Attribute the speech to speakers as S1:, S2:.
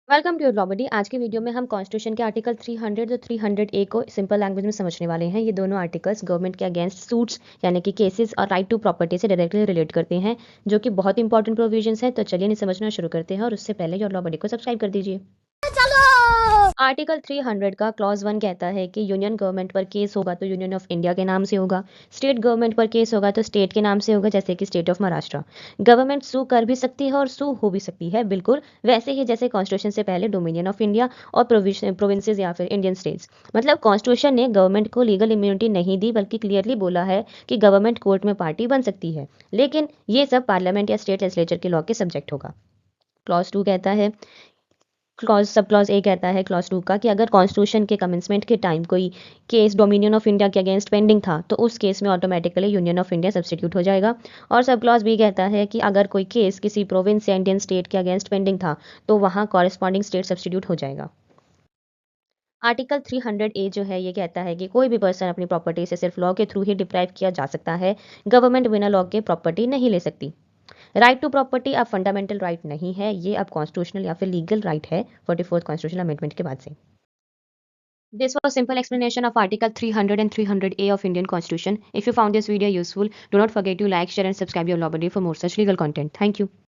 S1: Welcome to लॉबडी। आज की video में हम कॉन्स्टिट्यूशन के आर्टिकल 300 और 300 ए को सिंपल लैंग्वेज में समझने वाले हैं। ये दोनों आर्टिकल्स गवर्नमेंट के अगेंस्ट सूट्स यानी कि केसेस और राइट टू प्रॉपर्टी से डायरेक्टली रिलेट करते हैं, जो कि बहुत इंपॉर्टेंट प्रोविजंस हैं। तो चलिए इन्हें समझना शुरू करते हैं और उससे पहले योर लॉबडी को सब्सक्राइब कर दीजिए। आर्टिकल 300 का क्लॉज 1 कहता है कि यूनियन गवर्नमेंट पर केस होगा तो यूनियन ऑफ इंडिया के नाम से होगा, स्टेट गवर्नमेंट पर केस होगा तो स्टेट के नाम से होगा, जैसे कि स्टेट ऑफ महाराष्ट्र। गवर्नमेंट सू कर भी सकती है और सू हो भी सकती है, बिल्कुल वैसे ही जैसे कॉन्स्टिट्यूशन से पहले डोमिनियन ऑफ इंडिया और प्रोविंसेस या फिर इंडियन स्टेट्स। मतलब कॉन्स्टिट्यूशन ने गवर्नमेंट को लीगल इम्यूनिटी नहीं दी, बल्कि क्लियरली बोला है कि गवर्नमेंट कोर्ट में पार्टी बन सकती है, लेकिन ये सब पार्लियामेंट या स्टेट लेजिस्लेचर के लॉ के सब्जेक्ट होगा। क्लॉज 2 कहता है, सब क्लॉज ए कहता है क्लॉज 2 का, कि अगर कॉन्स्टिट्यूशन के कमेंसमेंट के टाइम कोई केस डोमिनियन ऑफ इंडिया के अगेंस्ट पेंडिंग था तो उस केस में automatically union of India substitute हो जाएगा। और सब क्लॉज बी कहता है कि अगर कोई केस किसी प्रोविंस या इंडियन स्टेट के अगेंस्ट पेंडिंग था तो वहाँ कॉरेस्पॉन्डिंग स्टेट सब्स्टिट्यूट हो जाएगा। आर्टिकल 300 ए जो है ये कहता है कि कोई भी पर्सन अपनी प्रॉपर्टी से सिर्फ लॉ के थ्रू ही डिप्राइव किया जा सकता है, गवर्नमेंट बिना लॉ के प्रॉपर्टी नहीं ले सकती। राइट टू प्रॉपर्टी अब फंडामेंटल राइट नहीं है, ये अब कॉन्स्टिट्यूशनल या फिर लीगल राइट है 44th कॉन्स्टिट्यूशनल अमेंडमेंट के बाद से। This was a simple explanation of Article 300 and 300A of Indian Constitution. If you found this video useful, do not forget to like, share and subscribe your law buddy for more such legal content. Thank you.